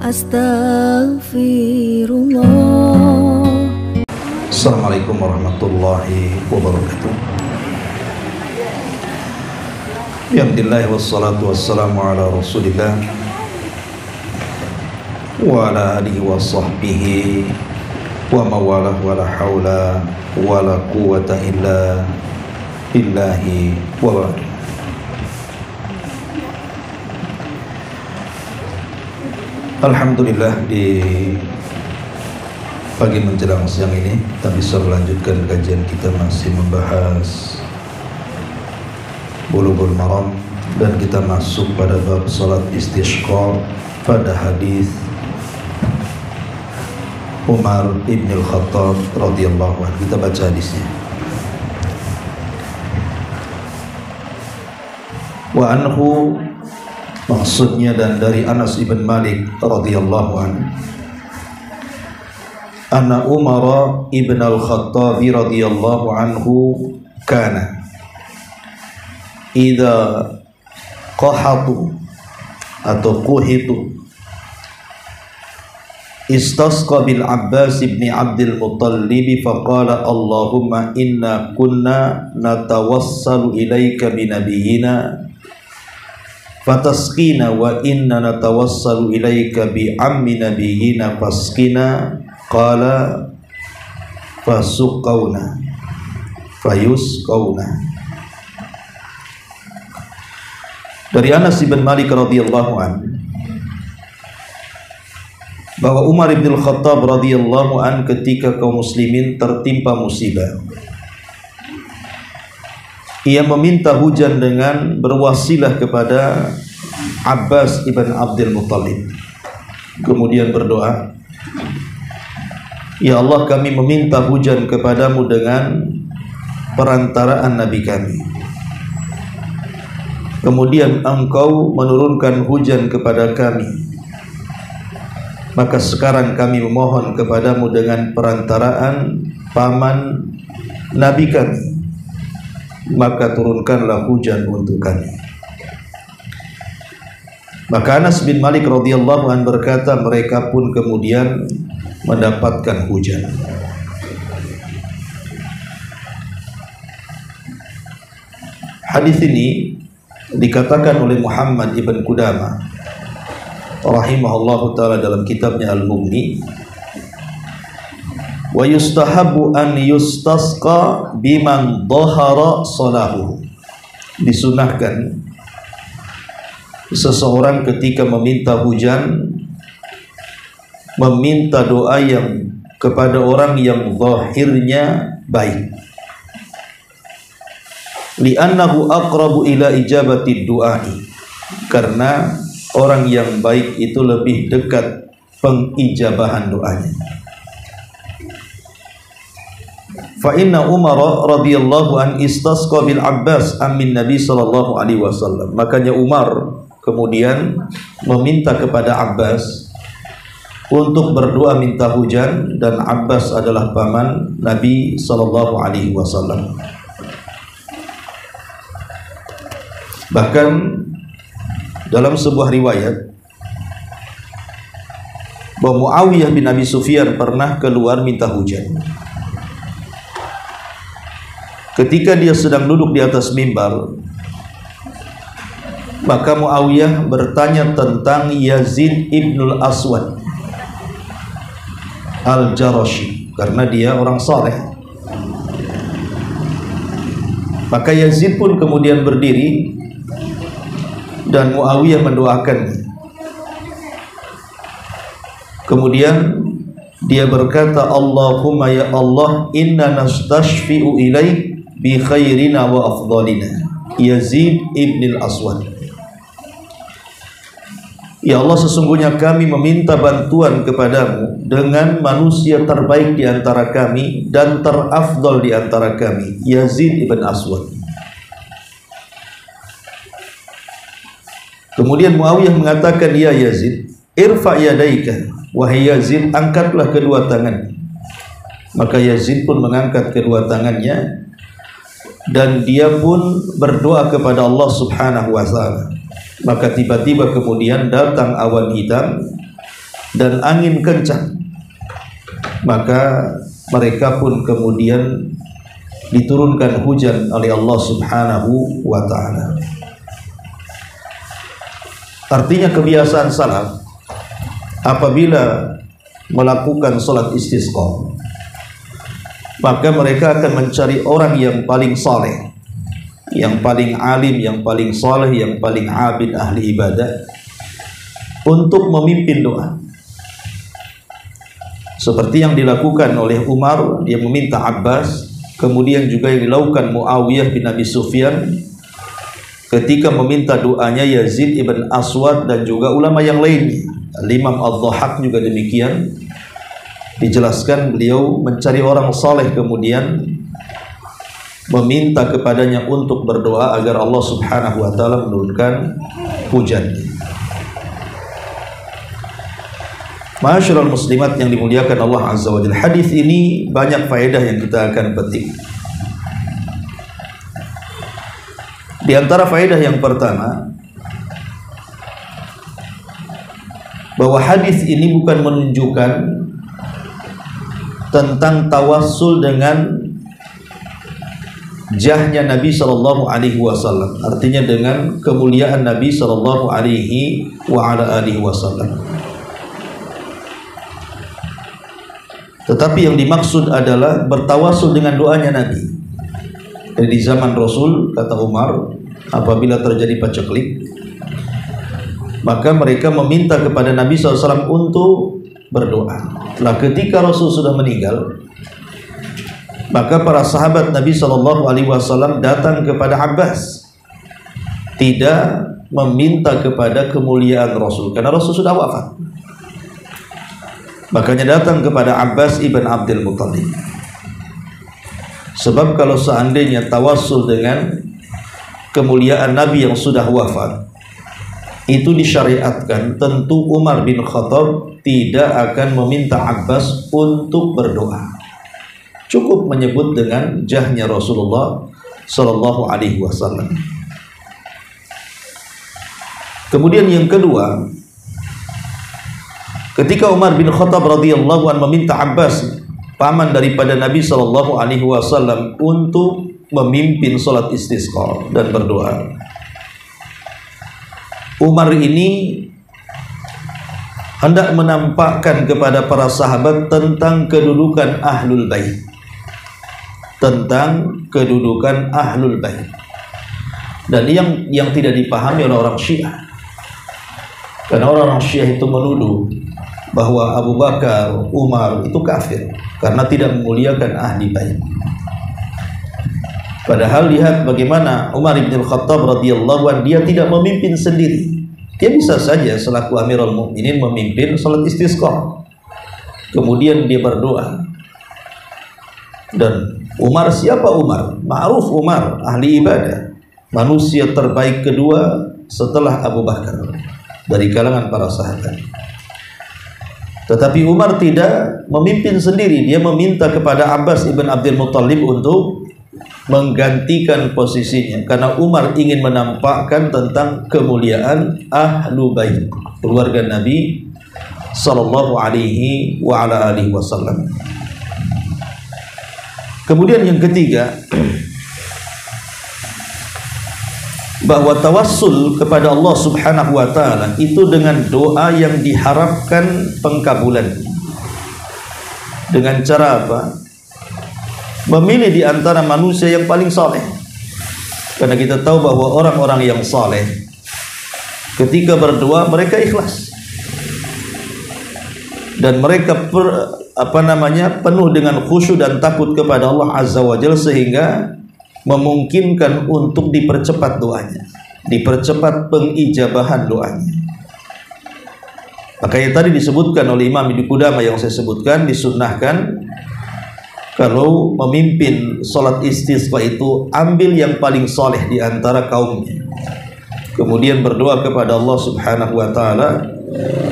Astaghfirullah. Assalamualaikum warahmatullahi wabarakatuh. Alhamdulillah wassalatu wassalamu ala rasulillah wa ala alihi wa sahbihi wa mawalah wa la hawla wa la quwata illa billahi wa ba'du. Alhamdulillah, di pagi menjelang siang ini kita bisa melanjutkan kajian kita, masih membahas Bulughul Maram, dan kita masuk pada bab salat istisqa pada hadis Umar ibn al-Khattab radhiyallahu anhu. Kita baca hadisnya. Wa anhu, maksudnya dan dari Anas ibn Malik radhiyallahu anhu, anna Umar ibn al-Khattab radhiyallahu anhu kana idza qahatu atau quhitu istasqa bil Abbas ibn Abdul Muttalib faqala Allahumma inna kunna natawassalu ilaika binabiyyina fatasqina wa inna natawassalu ilaika bi ammi nabiyyina fasqina qala fasuqauna fayusqauna. Dari Anas bin Malik radhiyallahu anhu bahwa Umar bin Khattab radhiyallahu anhu ketika kaum muslimin tertimpa musibah, ia meminta hujan dengan berwasilah kepada Abbas ibn Abdul Muttalib. Kemudian berdoa, ya Allah, kami meminta hujan kepadamu dengan perantaraan Nabi kami. Kemudian engkau menurunkan hujan kepada kami, maka sekarang kami memohon kepadamu dengan perantaraan paman Nabi kami, maka turunkanlah hujan untuk kami. Maka Anas bin Malik radhiyallahu anhu berkata, mereka pun kemudian mendapatkan hujan. Hadis ini dikatakan oleh Muhammad ibn Qudamah rahimahullahu ta'ala dalam kitabnya Al-Mughni, wa yustahabu an yustasqa biman dhahara salahu. Disunahkan seseorang ketika meminta hujan meminta doa yang kepada orang yang zahirnya baik, li'annahu aqrabu ila ijabati du'ai, karena orang yang baik itu lebih dekat pengijabahan doanya. Fa inna Umar radhiyallahu an istasqa bil Abbas amin Nabi sallallahu alaihi wasallam. Makanya Umar kemudian meminta kepada Abbas untuk berdoa minta hujan, dan Abbas adalah paman Nabi sallallahu alaihi wasallam. Bahkan dalam sebuah riwayat bahwa Muawiyah bin Abi Sufyan pernah keluar minta hujan. Ketika dia sedang duduk di atas mimbar, maka Muawiyah bertanya tentang Yazid ibnul Aswad al-Jarashi, karena dia orang saleh. Maka Yazid pun kemudian berdiri dan Muawiyah mendoakannya. Kemudian dia berkata, Allahumma ya Allah, inna nastashfi'u ilaik bi khairina wa afdalina Yazid ibn al-Aswad. Ya Allah, sesungguhnya kami meminta bantuan kepadamu dengan manusia terbaik di antara kami dan terafdal di antara kami, Yazid ibn Aswad. Kemudian Muawiyah mengatakan, ya Yazid, irfa yadaika, wahai Yazid, angkatlah kedua tangan. Maka Yazid pun mengangkat kedua tangannya, dan dia pun berdoa kepada Allah subhanahu wa ta'ala. Maka tiba-tiba kemudian datang awan hitam dan angin kencang, maka mereka pun kemudian diturunkan hujan oleh Allah Subhanahu wa ta'ala. Artinya kebiasaan salaf apabila melakukan salat istisqa, maka mereka akan mencari orang yang paling saleh, yang paling alim, yang paling saleh, yang paling abid, ahli ibadah, untuk memimpin doa. Seperti yang dilakukan oleh Umar, dia meminta Abbas, kemudian juga yang dilakukan Muawiyah bin Abi Sufyan ketika meminta doanya Yazid ibn Aswad, dan juga ulama yang lainnya. Imam Ad-Dhahhak juga demikian. Dijelaskan beliau mencari orang saleh kemudian meminta kepadanya untuk berdoa agar Allah Subhanahu wa ta'ala menurunkan hujan. Ma'asyiral muslimat yang dimuliakan Allah Azza wa Jalla, hadis ini banyak faedah yang kita akan petik. Di antara faedah yang pertama, bahwa hadis ini bukan menunjukkan tentang tawassul dengan jahnya Nabi sallallahu alaihi wasallam, artinya dengan kemuliaan Nabi sallallahu alaihi wa ala alihi wasallam. Tetapi yang dimaksud adalah bertawassul dengan doanya Nabi. Jadi di zaman Rasul, kata Umar, apabila terjadi paceklik, maka mereka meminta kepada Nabi SAW untuk berdoa. Setelah ketika Rasul sudah meninggal, maka para sahabat Nabi SAW datang kepada Abbas, tidak meminta kepada kemuliaan Rasul, karena Rasul sudah wafat. Makanya datang kepada Abbas ibn Abdul Muttalib. Sebab kalau seandainya tawassul dengan kemuliaan Nabi yang sudah wafat itu disyariatkan, tentu Umar bin Khattab tidak akan meminta Abbas untuk berdoa. Cukup menyebut dengan jahnya Rasulullah sallallahu alaihi wasallam. Kemudian yang kedua, ketika Umar bin Khattab radhiyallahu anhu meminta Abbas, paman daripada Nabi sallallahu alaihi wasallam, untuk memimpin salat istisqa dan berdoa, Umar ini hendak menampakkan kepada para sahabat tentang kedudukan Ahlul Bait, tentang kedudukan Ahlul Bait. Dan yang tidak dipahami oleh orang Syiah, karena orang Syiah itu menuduh bahwa Abu Bakar, Umar itu kafir karena tidak memuliakan ahli bait. Padahal lihat bagaimana Umar bin Khattab radhiyallahu anhu, dia tidak memimpin sendiri. Dia bisa saja selaku Amirul Mukminin memimpin salat istisqa, kemudian dia berdoa. Dan Umar, siapa Umar? Ma'ruf Umar, ahli ibadah, manusia terbaik kedua setelah Abu Bakar dari kalangan para sahabat. Tetapi Umar tidak memimpin sendiri, dia meminta kepada Abbas ibn Abdul Muttalib untuk menggantikan posisinya, karena Umar ingin menampakkan tentang kemuliaan Ahlu Bait, keluarga Nabi sallallahu alaihi wa ala alihi wasallam. Kemudian yang ketiga, bahwa tawassul kepada Allah Subhanahu wa ta'ala itu dengan doa yang diharapkan pengkabulan. Dengan cara apa? Memilih di antara manusia yang paling saleh. Karena kita tahu bahwa orang-orang yang saleh ketika berdoa mereka ikhlas. Dan mereka penuh dengan khusyuk dan takut kepada Allah Azza wa Jalla, sehingga memungkinkan untuk dipercepat doanya, dipercepat pengijabahan doanya. Makanya tadi disebutkan oleh Imam Ibnu Qudamah yang saya sebutkan, disunnahkan kalau memimpin salat istisqa itu ambil yang paling saleh di antara kaumnya, kemudian berdoa kepada Allah Subhanahu wa ta'ala,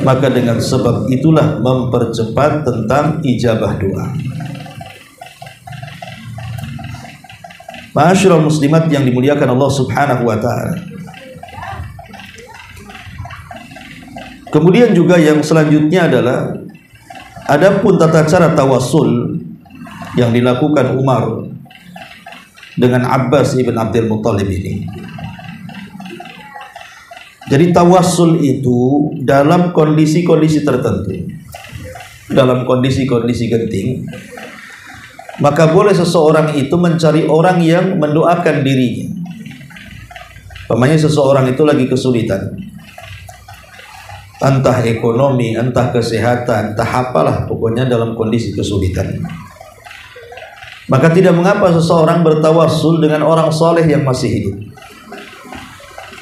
maka dengan sebab itulah mempercepat tentang ijabah doa. Ma'asyiral muslimat yang dimuliakan Allah Subhanahu wa ta'ala, Kemudian juga yang selanjutnya adalah adapun tata cara tawassul yang dilakukan Umar dengan Abbas ibn Abdul Muttalib ini. Jadi tawassul itu dalam kondisi-kondisi tertentu, dalam kondisi-kondisi genting, maka boleh seseorang itu mencari orang yang mendoakan dirinya. Umpamanya seseorang itu lagi kesulitan, entah ekonomi, entah kesehatan, entah apalah, pokoknya dalam kondisi kesulitan. Maka tidak mengapa seseorang bertawassul dengan orang soleh yang masih hidup,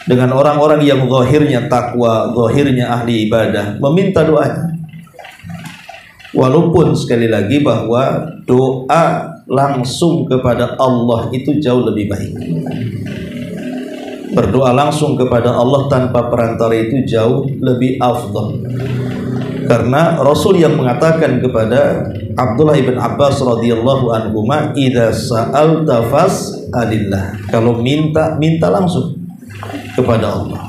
dengan orang-orang yang zahirnya takwa, zahirnya ahli ibadah, meminta doanya. Walaupun sekali lagi bahwa doa langsung kepada Allah itu jauh lebih baik. Berdoa langsung kepada Allah tanpa perantara itu jauh lebih afdal. Karena Rasul yang mengatakan kepada Abdullah ibn Abbas radhiyallahu anhuma, "Idza sa'alta fas'alillah." Kalau minta langsung kepada Allah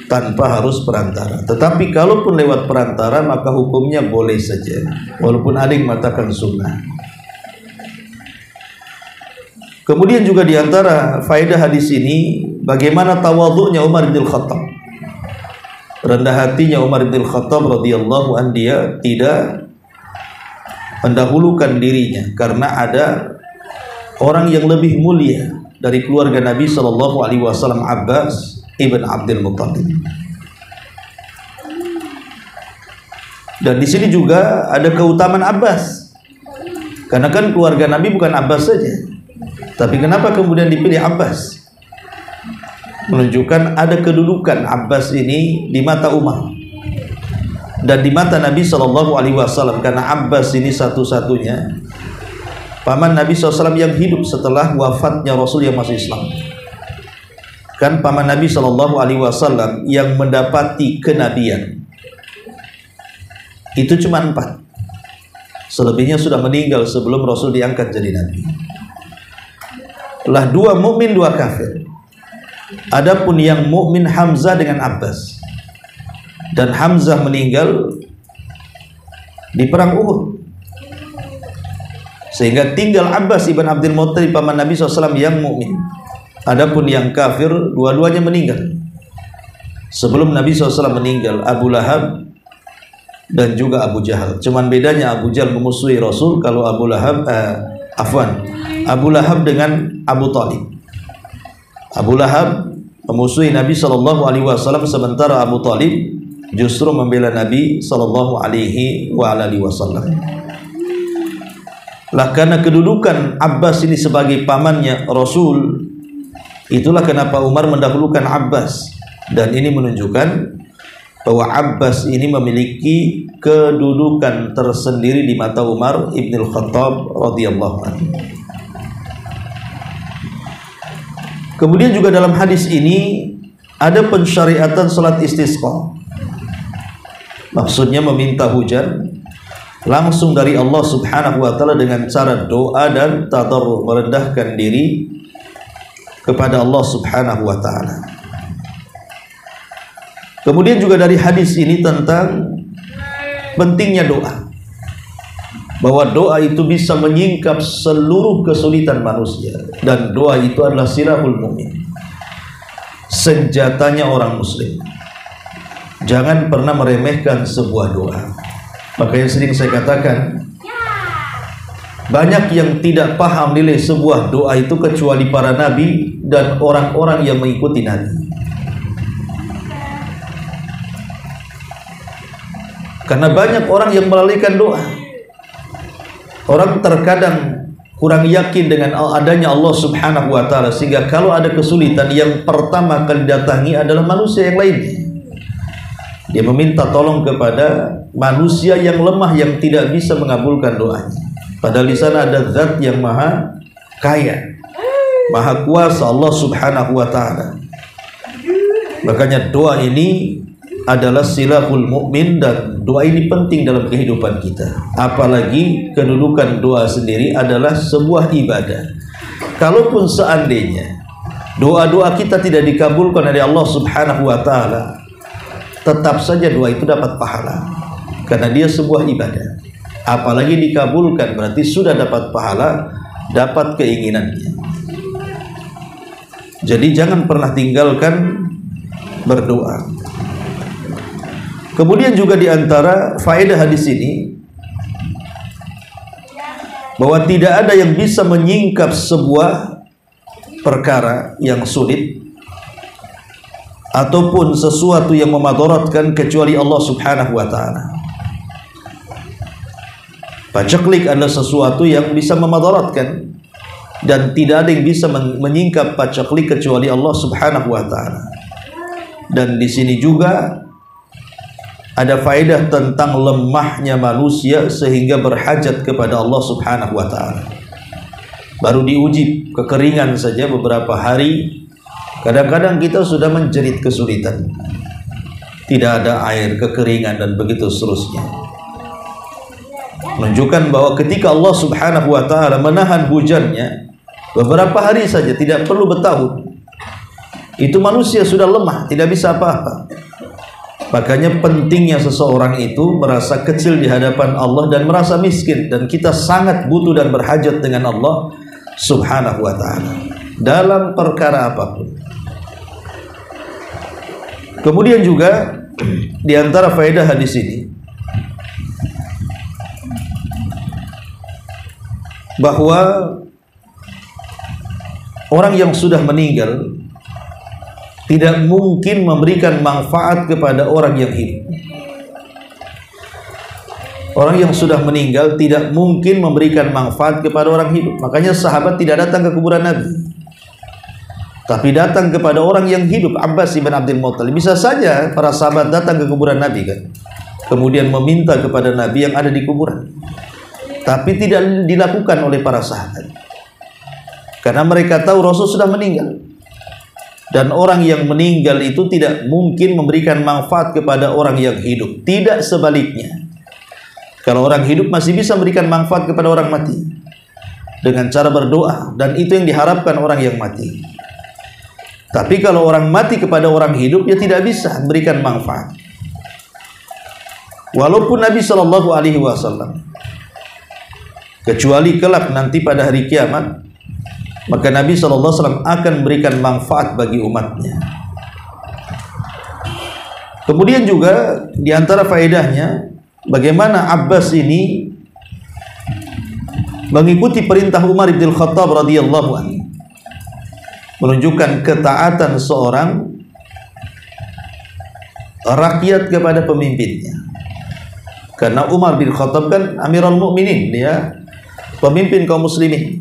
tanpa harus perantara. Tetapi kalaupun lewat perantara maka hukumnya boleh saja, walaupun ada yang mengatakan sunnah. Kemudian juga diantara faedah hadis ini bagaimana tawadhu'nya Umar bin Khattab, rendah hatinya Umar bin Khattab radhiyallahu anhu. Dia tidak mendahulukan dirinya karena ada orang yang lebih mulia dari keluarga Nabi sallallahu alaihi wasallam, Abbas ibn Abdul Muttalib. Dan di sini juga ada keutamaan Abbas, karena kan keluarga Nabi bukan Abbas saja, tapi kenapa kemudian dipilih Abbas? Menunjukkan ada kedudukan Abbas ini di mata Umar dan di mata Nabi sallallahu alaihi wasallam, karena Abbas ini satu-satunya paman Nabi SAW yang hidup setelah wafatnya Rasul yang masih Islam. Kan paman Nabi SAW yang mendapati kenabian itu cuma 4. Selebihnya sudah meninggal sebelum Rasul diangkat jadi Nabi. Lah 2 mukmin 2 kafir. Adapun yang mukmin Hamzah dengan Abbas, dan Hamzah meninggal di perang Uhud, sehingga tinggal Abbas ibn Abdul Muttalib paman Nabi SAW yang mukmin. Adapun yang kafir dua-duanya meninggal sebelum Nabi SAW meninggal, Abu Lahab dan juga Abu Jahal. Cuman bedanya Abu Jahal memusuhi Rasul, kalau Abu Lahab Abu Lahab dengan Abu Talib. Abu Lahab memusuhi Nabi SAW, sementara Abu Talib justru membela Nabi SAW. Lah karena kedudukan Abbas ini sebagai pamannya Rasul, itulah kenapa Umar mendahulukan Abbas. Dan ini menunjukkan bahwa Abbas ini memiliki kedudukan tersendiri di mata Umar ibn Khattab radhiyallahu anhu. Kemudian juga dalam hadis ini ada pensyariatan salat istisqa. Maksudnya meminta hujan langsung dari Allah Subhanahu wa taala dengan cara doa dan tadarrur, merendahkan diri kepada Allah Subhanahu wa taala. Kemudian juga dari hadis ini tentang pentingnya doa, bahwa doa itu bisa menyingkap seluruh kesulitan manusia, dan doa itu adalah silahul mu'min, senjatanya orang muslim. Jangan pernah meremehkan sebuah doa. Makanya sering saya katakan, banyak yang tidak paham nilai sebuah doa itu kecuali para nabi dan orang-orang yang mengikuti nabi. Karena banyak orang yang melalaikan doa. Orang terkadang kurang yakin dengan adanya Allah Subhanahu wa taala, sehingga kalau ada kesulitan yang pertama kali datangi adalah manusia yang lainnya. Dia meminta tolong kepada manusia yang lemah yang tidak bisa mengabulkan doanya. Padahal di sana ada zat yang maha kaya, maha kuasa, Allah Subhanahu wa taala. Makanya doa ini adalah silahul mukmin, dan doa ini penting dalam kehidupan kita. Apalagi kedudukan doa sendiri adalah sebuah ibadah. Kalaupun seandainya doa-doa kita tidak dikabulkan oleh Allah Subhanahu wa taala, tetap saja doa itu dapat pahala, karena dia sebuah ibadah. Apalagi dikabulkan, berarti sudah dapat pahala, dapat keinginannya. Jadi jangan pernah tinggalkan berdoa. Kemudian juga diantara faedah hadis ini, bahwa tidak ada yang bisa menyingkap sebuah perkara yang sulit ataupun sesuatu yang memadaratkan kecuali Allah Subhanahu wa ta'ala. Paceklik adalah sesuatu yang bisa memadaratkan, dan tidak ada yang bisa menyingkap paceklik kecuali Allah Subhanahu wa ta'ala. Dan di sini juga ada faedah tentang lemahnya manusia sehingga berhajat kepada Allah Subhanahu wa ta'ala. Baru diuji kekeringan saja beberapa hari, kadang-kadang kita sudah menjerit kesulitan, tidak ada air, kekeringan, dan begitu seterusnya. Menunjukkan bahwa ketika Allah Subhanahu wa ta'ala menahan hujannya beberapa hari saja, tidak perlu bertahun, itu manusia sudah lemah, tidak bisa apa-apa. Makanya pentingnya seseorang itu merasa kecil di hadapan Allah dan merasa miskin, dan kita sangat butuh dan berhajat dengan Allah Subhanahu wa ta'ala dalam perkara apapun. Kemudian juga di antara faedah hadis ini, bahwa orang yang sudah meninggal tidak mungkin memberikan manfaat kepada orang yang hidup. Orang yang sudah meninggal tidak mungkin memberikan manfaat kepada orang hidup. Makanya sahabat tidak datang ke kuburan Nabi, tapi datang kepada orang yang hidup, Abbas ibn Abdul Muttalib. Bisa saja para sahabat datang ke kuburan Nabi kan, kemudian meminta kepada Nabi yang ada di kuburan, tapi tidak dilakukan oleh para sahabat, karena mereka tahu Rasul sudah meninggal. Dan orang yang meninggal itu tidak mungkin memberikan manfaat kepada orang yang hidup. Tidak sebaliknya. Kalau orang hidup masih bisa memberikan manfaat kepada orang mati dengan cara berdoa, dan itu yang diharapkan orang yang mati. Tapi kalau orang mati kepada orang hidup, ya tidak bisa memberikan manfaat. Walaupun Nabi Shallallahu Alaihi Wasallam, kecuali kelak nanti pada hari kiamat, maka Nabi SAW akan memberikan manfaat bagi umatnya. Kemudian juga diantara faedahnya, bagaimana Abbas ini mengikuti perintah Umar bin Khattab radhiyallahu anhu, menunjukkan ketaatan seorang rakyat kepada pemimpinnya. Karena Umar bin Khattab kan Amirul Mukminin, dia pemimpin kaum muslimin.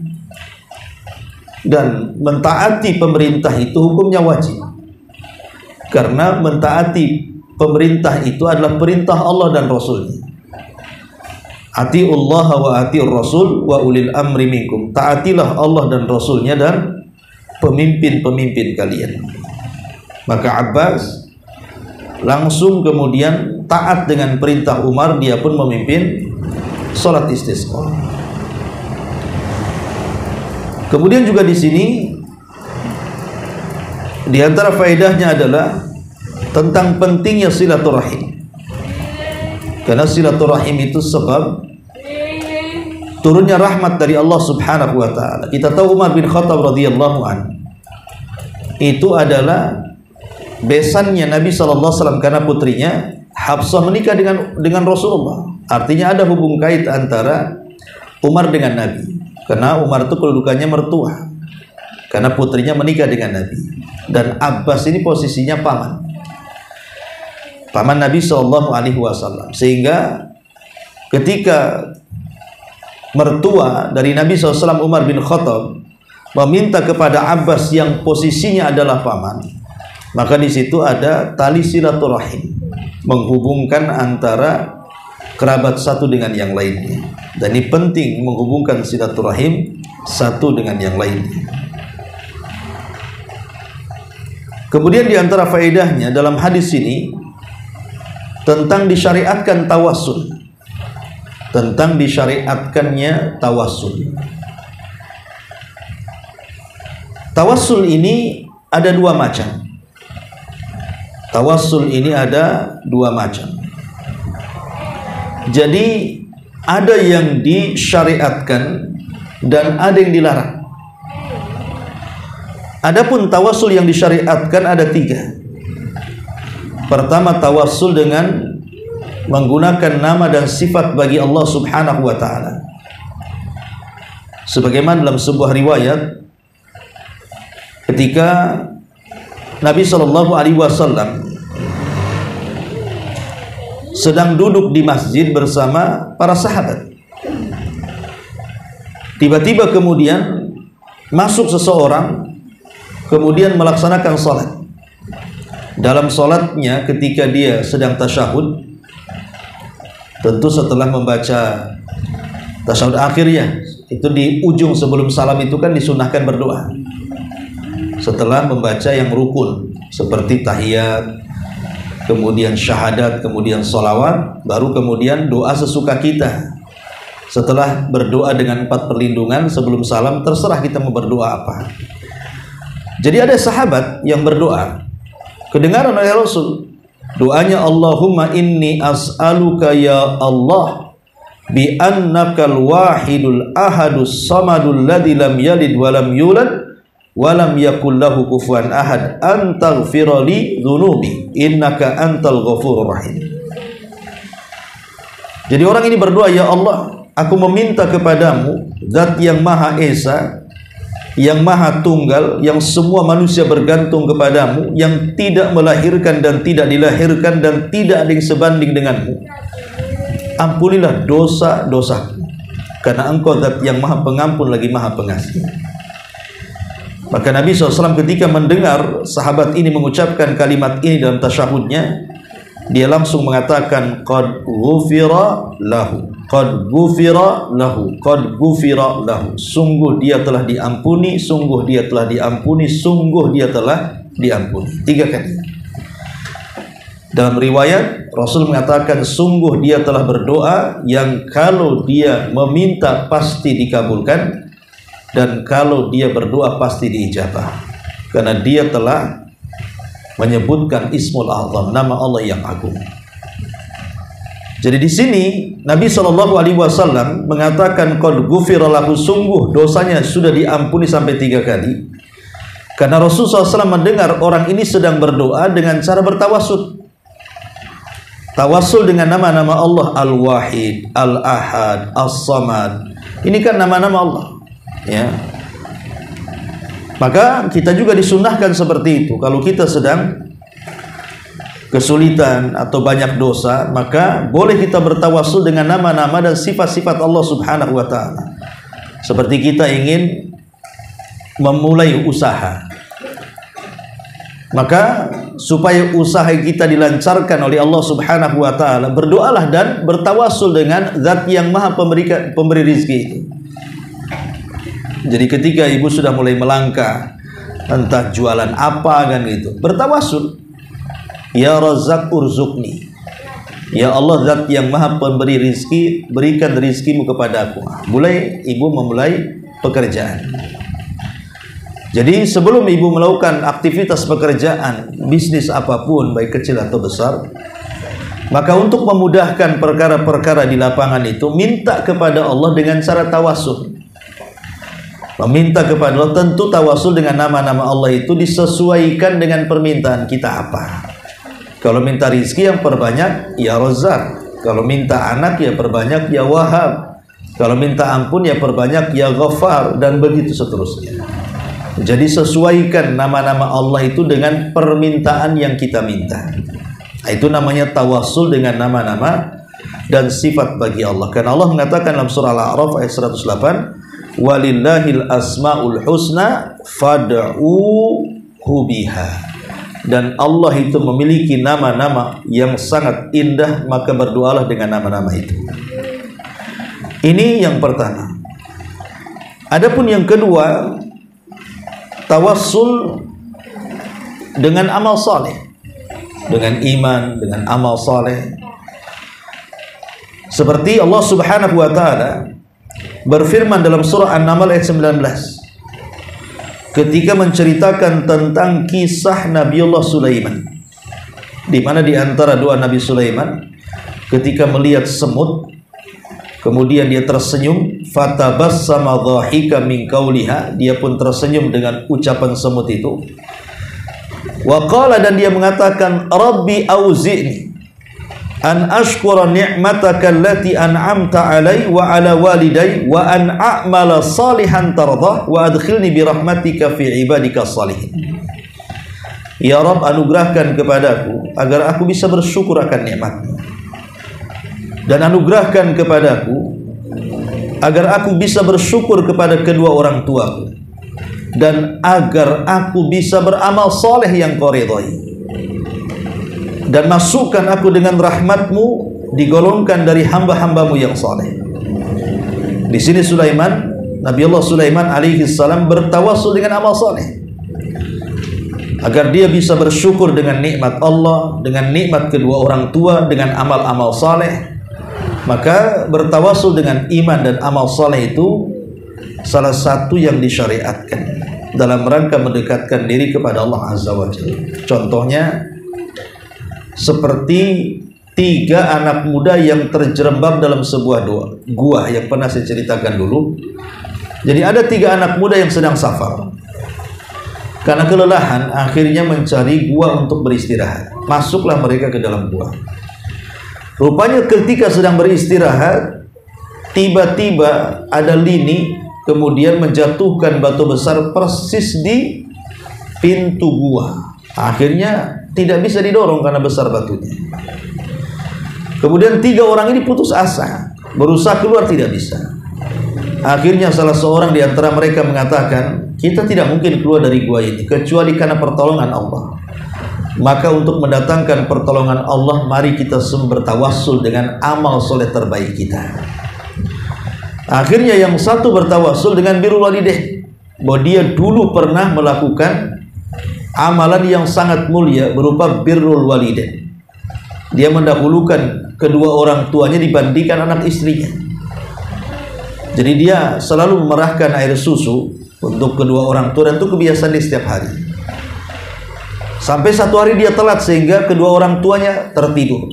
Dan mentaati pemerintah itu hukumnya wajib, karena mentaati pemerintah itu adalah perintah Allah dan Rasulnya. Atiullah wa atiur Rasul wa ulil amri minkum. Taatilah Allah dan Rasulnya dan pemimpin-pemimpin kalian. Maka Abbas langsung kemudian taat dengan perintah Umar, dia pun memimpin sholat istisqa. Kemudian juga di sini di antara faedahnya adalah tentang pentingnya silaturahim. Karena silaturahim itu sebab turunnya rahmat dari Allah Subhanahu wa taala. Kita tahu Umar bin Khattab radhiyallahu anhu itu adalah besannya Nabi sallallahu alaihi wasallam, karena putrinya Hafsah menikah dengan Rasulullah. Artinya ada hubung kait antara Umar dengan Nabi. Karena Umar itu kedudukannya mertua, karena putrinya menikah dengan Nabi. Dan Abbas ini posisinya paman Nabi Shallallahu Alaihi Wasallam. Sehingga ketika mertua dari Nabi SAW, Umar bin Khattab, meminta kepada Abbas yang posisinya adalah paman, maka di situ ada tali silaturahim, menghubungkan antara kerabat satu dengan yang lainnya. Dan ini penting, menghubungkan silaturahim satu dengan yang lainnya. Kemudian di antara faedahnya dalam hadis ini tentang disyariatkan tawassul, tentang disyariatkannya tawassul. Tawassul ini ada dua macam. Tawassul ini ada dua macam. Jadi ada yang disyariatkan dan ada yang dilarang. Adapun tawassul yang disyariatkan ada tiga. Pertama, tawassul dengan menggunakan nama dan sifat bagi Allah Subhanahu wa ta'ala. Sebagaimana dalam sebuah riwayat, ketika Nabi SAW sedang duduk di masjid bersama para sahabat, tiba-tiba kemudian masuk seseorang, kemudian melaksanakan salat. Dalam salatnya ketika dia sedang tasyahud, tentu setelah membaca tasyahud akhirnya, itu di ujung sebelum salam itu kan disunahkan berdoa. Setelah membaca yang rukun seperti tahiyat, kemudian syahadat, kemudian sholawat, baru kemudian doa sesuka kita. Setelah berdoa dengan 4 perlindungan sebelum salam, terserah kita mau berdoa apa. Jadi ada sahabat yang berdoa, kedengaran oleh Rasul, doanya, Allahumma inni as'aluka ya Allah bi annakal wahidul ahadus samadul ladzi lam yalid wa lam yulad walam yakul lahu kufuwan ahad antaghfira li dzunubi innaka antal ghafurur rahim. Jadi orang ini berdoa, ya Allah, aku meminta kepadamu zat yang maha esa, yang maha tunggal, yang semua manusia bergantung kepadamu, yang tidak melahirkan dan tidak dilahirkan dan tidak ada yang sebanding denganmu. Ampunilah dosa-dosaku, karena engkau zat yang maha pengampun lagi maha pengasih. Maka Nabi SAW ketika mendengar sahabat ini mengucapkan kalimat ini dalam tasyahudnya, dia langsung mengatakan, qad ghufira lahu, qad ghufira lahu, qad ghufira lahu. Sungguh dia telah diampuni, sungguh dia telah diampuni, sungguh dia telah diampuni. 3 kali. Dalam riwayat Rasul mengatakan, sungguh dia telah berdoa yang kalau dia meminta pasti dikabulkan, dan kalau dia berdoa pasti diijabah, karena dia telah menyebutkan Ismul Azam, nama Allah yang agung. Jadi di sini Nabi SAW mengatakan qad ghufira lahu, sungguh dosanya sudah diampuni sampai 3 kali. Karena Rasulullah SAW mendengar orang ini sedang berdoa dengan cara bertawassul. Tawassul dengan nama-nama Allah, Al-Wahid, Al-Ahad, As-Samad. Ini kan nama-nama Allah, ya. Maka kita juga disunnahkan seperti itu. Kalau kita sedang kesulitan atau banyak dosa, maka boleh kita bertawassul dengan nama-nama dan sifat-sifat Allah Subhanahu wa ta'ala. Seperti kita ingin memulai usaha, maka supaya usaha kita dilancarkan oleh Allah Subhanahu wa ta'ala, berdoalah dan bertawassul dengan zat yang maha pemberi rizki itu. Jadi ketika ibu sudah mulai melangkah, entah jualan apa kan gitu, bertawassul, ya Razzaq urzukni, ya Allah zat yang maha pemberi rizki, berikan rizkimu kepadaku. Mulai ibu memulai pekerjaan. Jadi sebelum ibu melakukan aktivitas pekerjaan, bisnis apapun, baik kecil atau besar, maka untuk memudahkan perkara-perkara di lapangan itu, minta kepada Allah dengan cara tawassul. Meminta kepada Allah, tentu tawassul dengan nama-nama Allah itu disesuaikan dengan permintaan kita apa. Kalau minta rizki yang perbanyak, ya Razzaq. Kalau minta anak, ya perbanyak, ya Wahhab. Kalau minta ampun, ya perbanyak, ya Ghaffar, dan begitu seterusnya. Jadi sesuaikan nama-nama Allah itu dengan permintaan yang kita minta. Itu namanya tawassul dengan nama-nama dan sifat bagi Allah. Karena Allah mengatakan dalam surah Al-A'raf ayat 108, walillahil asmaul husna fad'uhu biha. Dan Allah itu memiliki nama-nama yang sangat indah, maka berdoalah dengan nama-nama itu. Ini yang pertama. Adapun yang kedua, tawassul dengan amal saleh, dengan iman, dengan amal saleh. Seperti Allah Subhanahu wa ta'ala berfirman dalam surah An-Naml ayat 19 ketika menceritakan tentang kisah Nabiullah Sulaiman. di mana di antara doa Nabi Sulaiman ketika melihat semut, kemudian dia tersenyum, fatabassama dhahika min qauliha, dia pun tersenyum dengan ucapan semut itu. Wa qala, dan dia mengatakan, Rabbi auzi'ni an ashkura ni'mataka allati an'amta 'alai wa 'ala walidai wa an a'mala salihan tardah wa adkhilni bi rahmatika fi ibadika salihin. Ya Rabb, anugerahkan kepadaku agar aku bisa bersyukur akan nikmat-Mu, dan anugerahkan kepadaku agar aku bisa bersyukur kepada kedua orang tuaku, dan agar aku bisa beramal soleh yang Kau ridhai, dan masukkan aku dengan rahmat-Mu, digolongkan dari hamba-hamba-Mu yang soleh. Di sini Nabi Allah Sulaiman alaihi salam bertawassul dengan amal soleh agar dia bisa bersyukur dengan nikmat Allah, dengan nikmat kedua orang tua, dengan amal-amal soleh. Maka bertawassul dengan iman dan amal soleh itu salah satu yang disyariatkan dalam rangka mendekatkan diri kepada Allah Azza wa Jalla. Contohnya seperti 3 anak muda yang terjerembab dalam sebuah gua yang pernah saya ceritakan dulu. Jadi ada 3 anak muda yang sedang safar. Karena kelelahan, akhirnya mencari gua untuk beristirahat. Masuklah mereka ke dalam gua. Rupanya ketika sedang beristirahat, tiba-tiba ada lini kemudian menjatuhkan batu besar persis di pintu gua. Akhirnya tidak bisa didorong karena besar batunya. Kemudian 3 orang ini putus asa, berusaha keluar, tidak bisa. Akhirnya salah seorang di antara mereka mengatakan, kita tidak mungkin keluar dari gua ini kecuali karena pertolongan Allah. Maka untuk mendatangkan pertolongan Allah, mari kita bertawassul dengan amal soleh terbaik kita. Akhirnya yang satu bertawassul dengan birrul walidain, bahwa dia dulu pernah melakukan amalan yang sangat mulia berupa birrul walidain. Dia mendahulukan kedua orang tuanya dibandingkan anak istrinya. Jadi dia selalu memerahkan air susu untuk kedua orang tua, dan itu kebiasaan di setiap hari. Sampai satu hari dia telat sehingga kedua orang tuanya tertidur.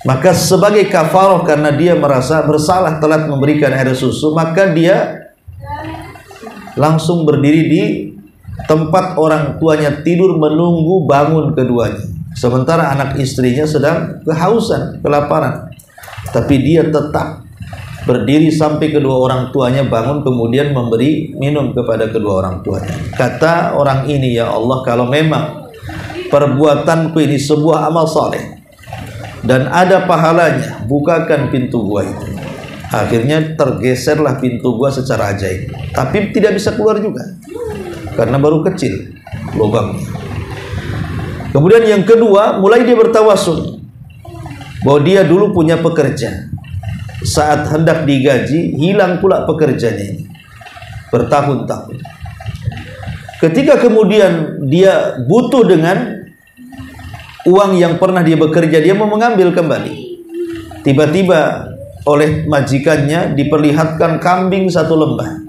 Maka sebagai kafarah karena dia merasa bersalah telat memberikan air susu, maka dia langsung berdiri di tempat orang tuanya tidur menunggu bangun keduanya. Sementara anak istrinya sedang kehausan, kelaparan. Tapi dia tetap berdiri sampai kedua orang tuanya bangun, kemudian memberi minum kepada kedua orang tuanya. Kata orang ini, ya Allah, kalau memang perbuatanku ini sebuah amal saleh dan ada pahalanya, bukakan pintu gua itu. Akhirnya tergeserlah pintu gua secara ajaib, tapi tidak bisa keluar juga karena baru kecil lubangnya. Kemudian yang kedua, mulai dia bertawassul bahwa dia dulu punya pekerja. Saat hendak digaji, hilang pula pekerjanya ini bertahun-tahun. Ketika kemudian dia butuh dengan uang yang pernah dia bekerja, dia mau mengambil kembali. Tiba-tiba oleh majikannya diperlihatkan kambing 1 lembah.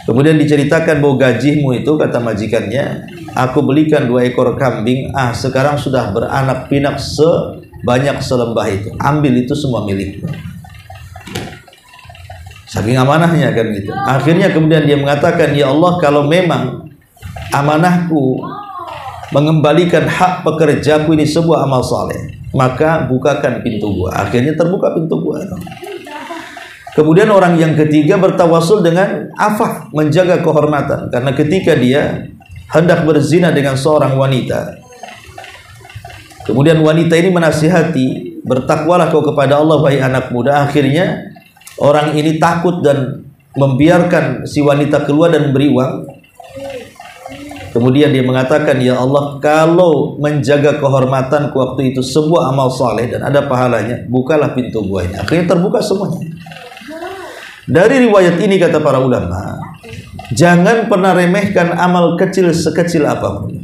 Kemudian diceritakan bahwa gajimu itu, kata majikannya, aku belikan 2 ekor kambing, sekarang sudah beranak pinak sebanyak selembah itu, ambil itu semua milikmu. Saking amanahnya kan gitu. Akhirnya kemudian dia mengatakan, ya Allah, kalau memang amanahku mengembalikan hak pekerjaku ini sebuah amal saleh, maka bukakan pintu gua. Akhirnya terbuka pintu gua. Kemudian orang yang ketiga bertawassul dengan afaf, menjaga kehormatan, karena ketika dia hendak berzina dengan seorang wanita, kemudian wanita ini menasihati, bertakwalah kau kepada Allah wahai anak muda. Akhirnya orang ini takut dan membiarkan si wanita keluar dan beri uang. Kemudian dia mengatakan, ya Allah, kalau menjaga kehormatanku waktu itu sebuah amal saleh dan ada pahalanya, bukalah pintu gua ini. Akhirnya terbuka semuanya. Dari riwayat ini kata para ulama, jangan pernah remehkan amal kecil sekecil apapun.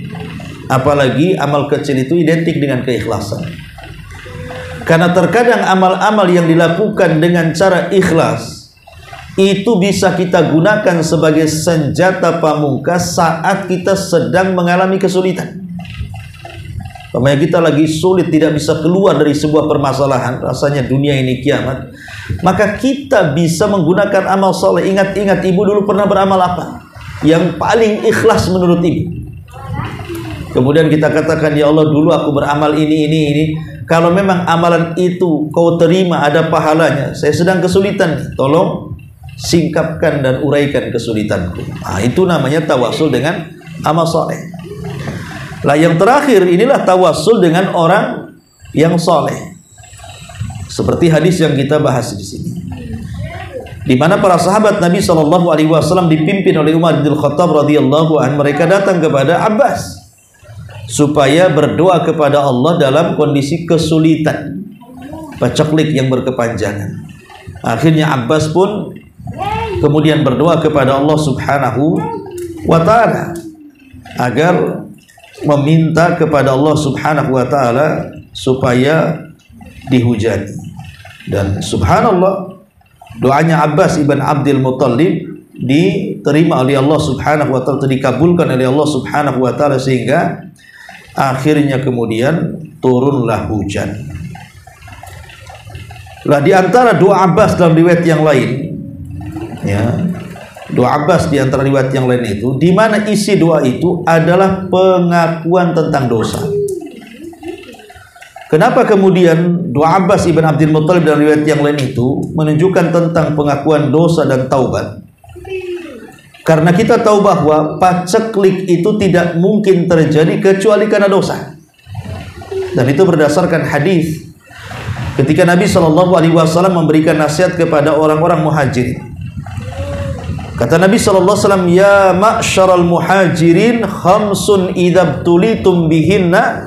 Apalagi amal kecil itu identik dengan keikhlasan. Karena terkadang amal-amal yang dilakukan dengan cara ikhlas itu bisa kita gunakan sebagai senjata pamungkas saat kita sedang mengalami kesulitan. Pokoknya kita lagi sulit, tidak bisa keluar dari sebuah permasalahan, rasanya dunia ini kiamat, maka kita bisa menggunakan amal soleh. Ingat-ingat ibu dulu pernah beramal apa yang paling ikhlas menurut ibu. Kemudian kita katakan, ya Allah dulu aku beramal ini. Kalau memang amalan itu kau terima, ada pahalanya, saya sedang kesulitan nih, tolong singkapkan dan uraikan kesulitanku. Nah, itu namanya tawasul dengan amal soleh. Lah yang terakhir inilah tawasul dengan orang yang soleh. Seperti hadis yang kita bahas di sini, di mana para sahabat Nabi SAW dipimpin oleh Umar bin Khattab radhiyallahu anhu, mereka datang kepada Abbas supaya berdoa kepada Allah dalam kondisi kesulitan, paceklik yang berkepanjangan. Akhirnya Abbas pun kemudian berdoa kepada Allah Subhanahu wa ta'ala agar meminta kepada Allah Subhanahu wa ta'ala supaya dihujani. Dan subhanallah, doanya Abbas ibn Abdul Muttalib diterima oleh Allah Subhanahu wa ta'ala, dikabulkan oleh Allah Subhanahu wa ta'ala, sehingga akhirnya kemudian turunlah hujan. Lah di antara doa Abbas dalam riwayat yang lain, ya, doa Abbas di antara riwayat yang lain itu, di mana isi doa itu adalah pengakuan tentang dosa. Kenapa kemudian doa Abbas ibn Abdul Muttalib dan riwayat yang lain itu menunjukkan tentang pengakuan dosa dan taubat? Karena kita tahu bahwa paceklik itu tidak mungkin terjadi kecuali karena dosa. Dan itu berdasarkan hadis ketika Nabi SAW memberikan nasihat kepada orang-orang muhajirin. Kata Nabi SAW, ya ma'syaral muhajirin, khamsun idza btulitum bihinna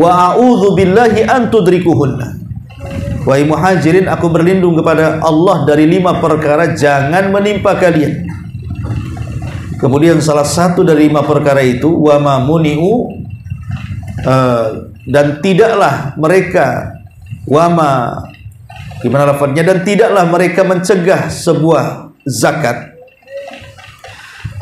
wa a'udzu billahi an tudrikuhunna. Wahai muhajirin, aku berlindung kepada Allah dari 5 perkara jangan menimpa kalian. Kemudian salah satu dari 5 perkara itu, wa ma muni'u, dan tidaklah mereka, wa ma, gimana lafadznya, dan tidaklah mereka mencegah sebuah zakat,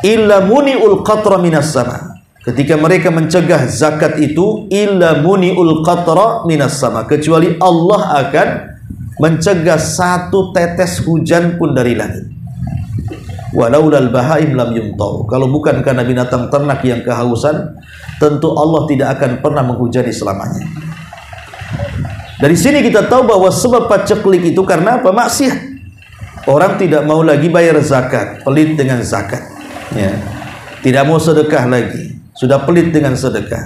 illa muni'ul qatra minas sama. Ketika mereka mencegah zakat itu, illa muni'ul qatra minas sama, kecuali Allah akan mencegah 1 tetes hujan pun dari langit. Walaulal bahaim lam yumtau, kalau bukan karena binatang ternak yang kehausan, tentu Allah tidak akan pernah menghujani selamanya. Dari sini kita tahu bahwa sebab paceklik itu karena apa? Maksiat. Orang tidak mau lagi bayar zakat, pelit dengan zakat, ya. Tidak mau sedekah lagi, sudah pelit dengan sedekah.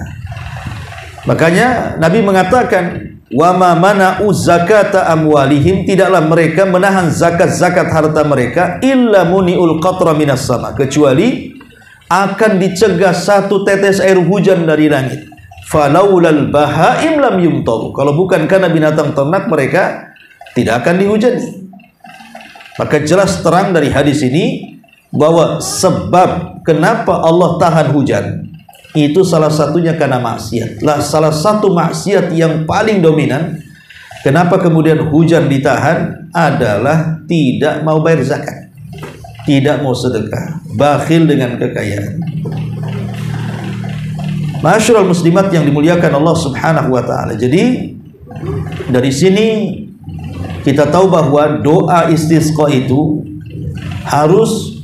Makanya Nabi mengatakan, wa ma mana'u zakata amwalihim, tidaklah mereka menahan zakat-zakat harta mereka, illa muni'ul qatra minas sama, kecuali akan dicegah 1 tetes air hujan dari langit. Falaulal bahaim lam yumtaru, kalau bukan karena binatang ternak mereka tidak akan dihujani. Maka jelas terang dari hadis ini bahwa sebab kenapa Allah tahan hujan itu salah satunya karena maksiat. Lah salah satu maksiat yang paling dominan kenapa kemudian hujan ditahan adalah tidak mau bayar zakat, tidak mau sedekah, bakhil dengan kekayaan. Ma'asyiral muslimat yang dimuliakan Allah Subhanahu wa ta'ala. Jadi dari sini kita tahu bahwa doa istisqa itu harus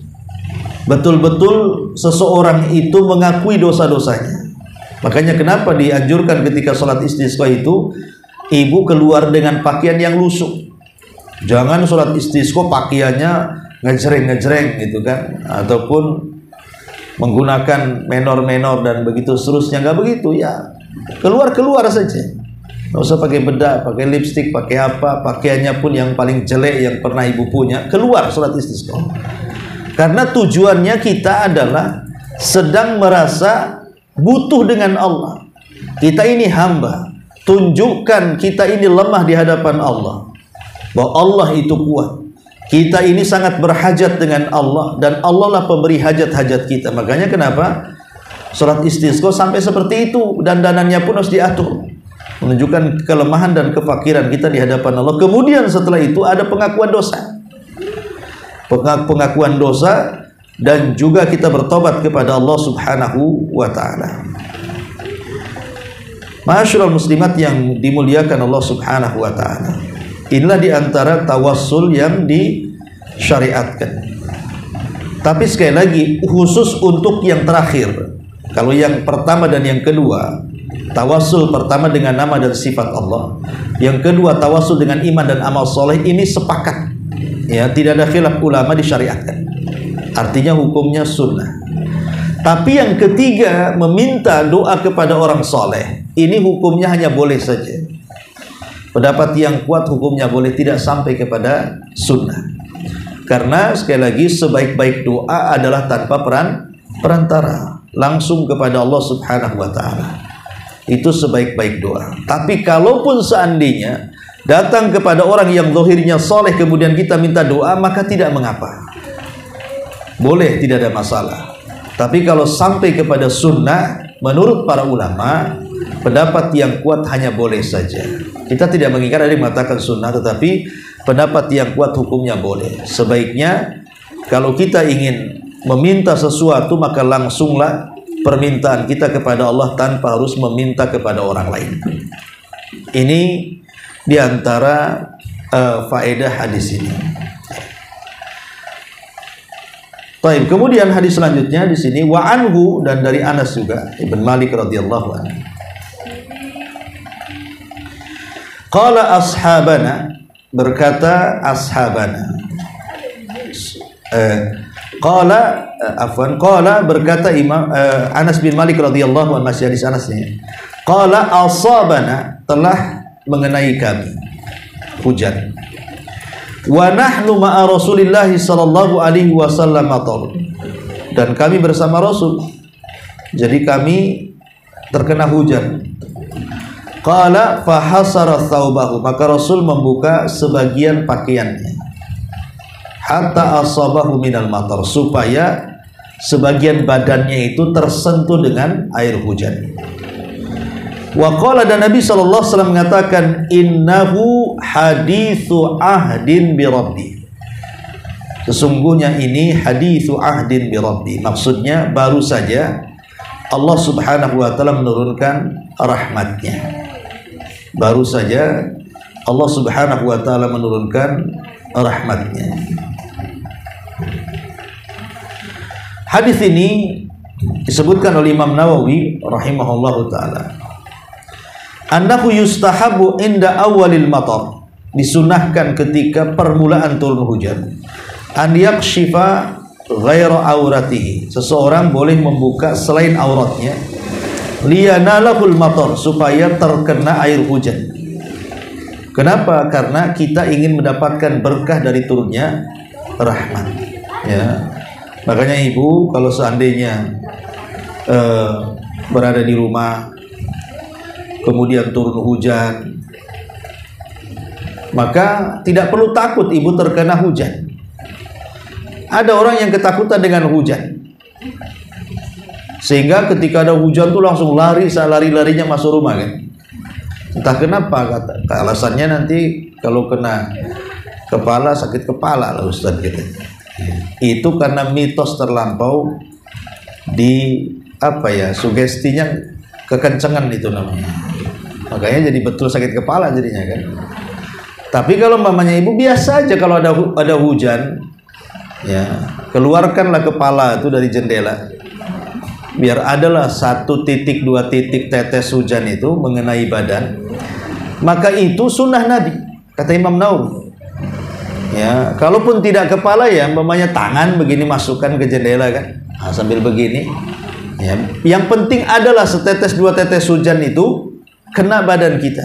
betul-betul seseorang itu mengakui dosa-dosanya. Makanya kenapa dianjurkan ketika sholat istisqa itu ibu keluar dengan pakaian yang lusuh. Jangan sholat istisqa pakaiannya ngejreng-ngejreng gitu kan, ataupun menggunakan menor-menor dan begitu seterusnya. Nggak begitu ya, keluar saja, nggak usah pakai bedak, pakai lipstik, pakai apa, pakaiannya pun yang paling jelek yang pernah ibu punya, keluar sholat istisqa. Karena tujuannya kita adalah sedang merasa butuh dengan Allah. Kita ini hamba, tunjukkan kita ini lemah di hadapan Allah, bahwa Allah itu kuat. Kita ini sangat berhajat dengan Allah, dan Allah lah pemberi hajat-hajat kita. Makanya kenapa sholat istisqa sampai seperti itu, dan danannya pun harus diatur, menunjukkan kelemahan dan kefakiran kita di hadapan Allah. Kemudian setelah itu ada pengakuan dosa, pengakuan dosa, dan juga kita bertobat kepada Allah Subhanahu wa ta'ala. Ma'asyiral muslimat yang dimuliakan Allah Subhanahu wa taala. Inilah di antara tawassul yang disyariatkan. Tapi sekali lagi khusus untuk yang terakhir. Kalau yang pertama dan yang kedua, tawassul pertama dengan nama dan sifat Allah, yang kedua tawassul dengan iman dan amal soleh, ini sepakat. Ya, tidak ada khilaf ulama, disyariatkan. Artinya hukumnya sunnah. Tapi yang ketiga, meminta doa kepada orang soleh, ini hukumnya hanya boleh saja. Pendapat yang kuat hukumnya boleh, tidak sampai kepada sunnah. Karena sekali lagi sebaik-baik doa adalah tanpa perantara, langsung kepada Allah Subhanahu wa taala. Itu sebaik-baik doa. Tapi kalaupun seandainya datang kepada orang yang zahirnya soleh kemudian kita minta doa, maka tidak mengapa. Boleh, tidak ada masalah. Tapi kalau sampai kepada sunnah, menurut para ulama, pendapat yang kuat hanya boleh saja. Kita tidak mengingat ada yang mengatakan sunnah, tetapi pendapat yang kuat hukumnya boleh. Sebaiknya kalau kita ingin meminta sesuatu, maka langsunglah permintaan kita kepada Allah tanpa harus meminta kepada orang lain. Ini diantara faedah hadis ini. Baik, kemudian hadis selanjutnya di sini wa anhu, dan dari Anas juga Ibn Malik radhiyallahu anhu. Qala ashabana, berkata ashabana. Qala berkata Imam Anas bin Malik radhiyallahu anhu, masih hadis Anas ini. Qala asabana, telah mengenai kami hujan. Wa nahnu ma'a Rasulillah sallallahu alaihi wasallam matar, dan kami bersama Rasul, jadi kami terkena hujan. Qala fahasara thawbahu, maka Rasul membuka sebagian pakaiannya, hatta asabahu minal matar, supaya sebagian badannya itu tersentuh dengan air hujan. Wa qala, dan Nabi SAW mengatakan, innahu hadithu ahdin bi rabbi, sesungguhnya ini hadithu ahdin bi rabbi, maksudnya baru saja Allah Subhanahu wa taala menurunkan rahmatnya. Baru saja Allah Subhanahu wa taala menurunkan rahmatnya. Hadis ini disebutkan oleh Imam Nawawi rahimahullahu taala, annahu yustahabu inda awalil matar, disunahkan ketika permulaan turun hujan, an yakshifa ghaira auratihi, seseorang boleh membuka selain auratnya, liyanalahul matar, supaya terkena air hujan. Kenapa? Karena kita ingin mendapatkan berkah dari turunnya rahmat, ya. Makanya ibu kalau seandainya berada di rumah kemudian turun hujan, maka tidak perlu takut ibu terkena hujan. Ada orang yang ketakutan dengan hujan, sehingga ketika ada hujan tuh langsung lari-larinya masuk rumah kan. Entah kenapa, alasannya nanti kalau kena kepala sakit kepala lah Ustaz gitu. Itu karena mitos terlampau di sugestinya kekencengan itu namanya. Makanya jadi betul sakit kepala jadinya kan. Tapi kalau mamanya ibu biasa aja, kalau ada hujan, ya keluarkanlah kepala itu dari jendela, biar adalah 1 titik 2 titik tetes hujan itu mengenai badan, maka itu sunnah Nabi, kata Imam Nawawi. Ya, kalaupun tidak kepala, ya mamanya tangan begini masukkan ke jendela kan, sambil begini. Ya, yang penting adalah setetes 2 tetes hujan itu kena badan kita.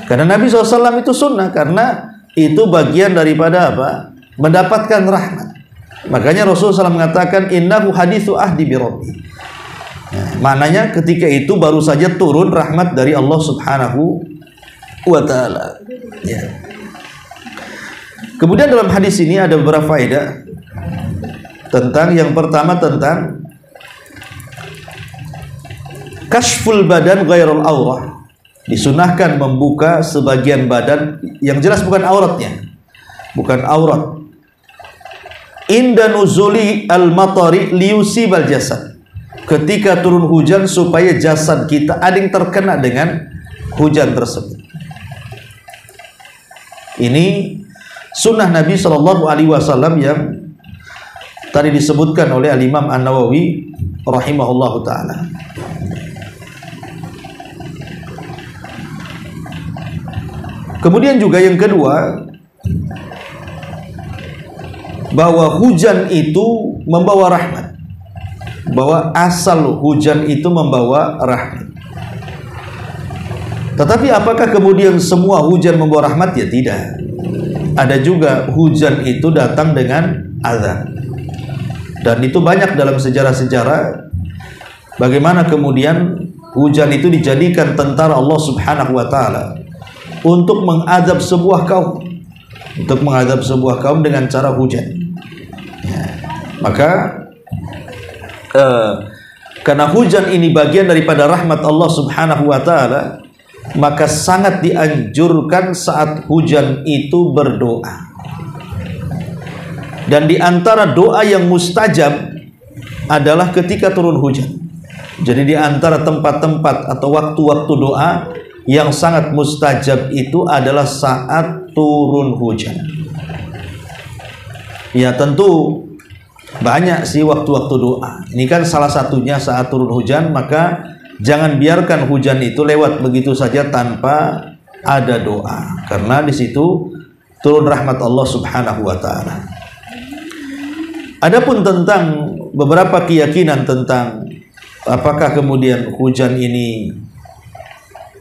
Karena Nabi SAW itu sunnah, karena itu bagian daripada apa? Mendapatkan rahmat. Makanya Rasulullah SAW mengatakan, innahu hadithu ahdi bi rabbi. Ya, maknanya ketika itu baru saja turun rahmat dari Allah Subhanahu wa ta'ala. Ya. Kemudian dalam hadis ini ada beberapa faedah tentang, yang pertama tentang kashful badan ghairul aurah, disunahkan membuka sebagian badan yang jelas bukan auratnya, bukan aurat. Inda nuzuli al-matari liyusibal jasad, ketika turun hujan supaya jasad kita ada yang terkena dengan hujan tersebut. Ini sunnah Nabi Shallallahu Alaihi Wasallam yang tadi disebutkan oleh Al-Imam An-Nawawi rahimahullahu taala. Kemudian juga yang kedua, bahwa hujan itu membawa rahmat, bahwa asal hujan itu membawa rahmat. Tetapi apakah kemudian semua hujan membawa rahmat? Ya tidak. Ada juga hujan itu datang dengan azab. Dan itu banyak dalam sejarah-sejarah bagaimana kemudian hujan itu dijadikan tentara Allah Subhanahu wa taala untuk mengadab sebuah kaum, dengan cara hujan. Ya. Maka karena hujan ini bagian daripada rahmat Allah Subhanahu wa taala, maka sangat dianjurkan saat hujan itu berdoa. Dan di antara doa yang mustajab adalah ketika turun hujan. Jadi di antara tempat-tempat atau waktu-waktu doa yang sangat mustajab itu adalah saat turun hujan. Ya tentu banyak sih waktu-waktu doa. Ini kan salah satunya saat turun hujan, maka jangan biarkan hujan itu lewat begitu saja tanpa ada doa. Karena di situ turun rahmat Allah Subhanahu wa taala. Adapun tentang beberapa keyakinan tentang apakah kemudian hujan ini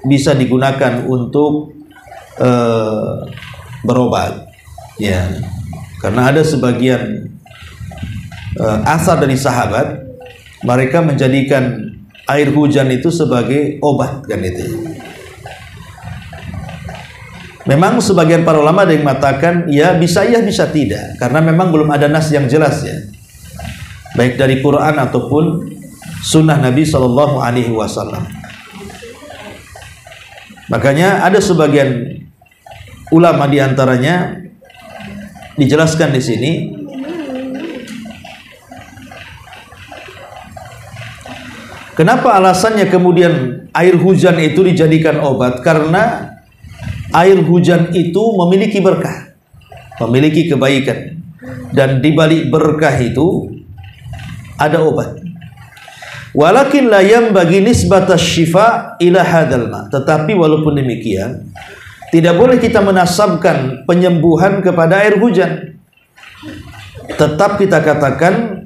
bisa digunakan untuk berobat, ya, karena ada sebagian asar dari sahabat, mereka menjadikan air hujan itu sebagai obat, kan itu. Memang sebagian para ulama ada yang mengatakan ya bisa tidak, karena memang belum ada nas yang jelas ya, baik dari Quran ataupun sunnah Nabi Shallallahu Alaihi Wasallam. Makanya ada sebagian ulama diantaranya dijelaskan di sini, kenapa alasannya kemudian air hujan itu dijadikan obat? Karena air hujan itu memiliki berkah, memiliki kebaikan, dan di balik berkah itu ada obat. Walakin la yanbaghi nisbatas syifa ila hadzal ma. Tetapi walaupun demikian, tidak boleh kita menasabkan penyembuhan kepada air hujan. Tetap kita katakan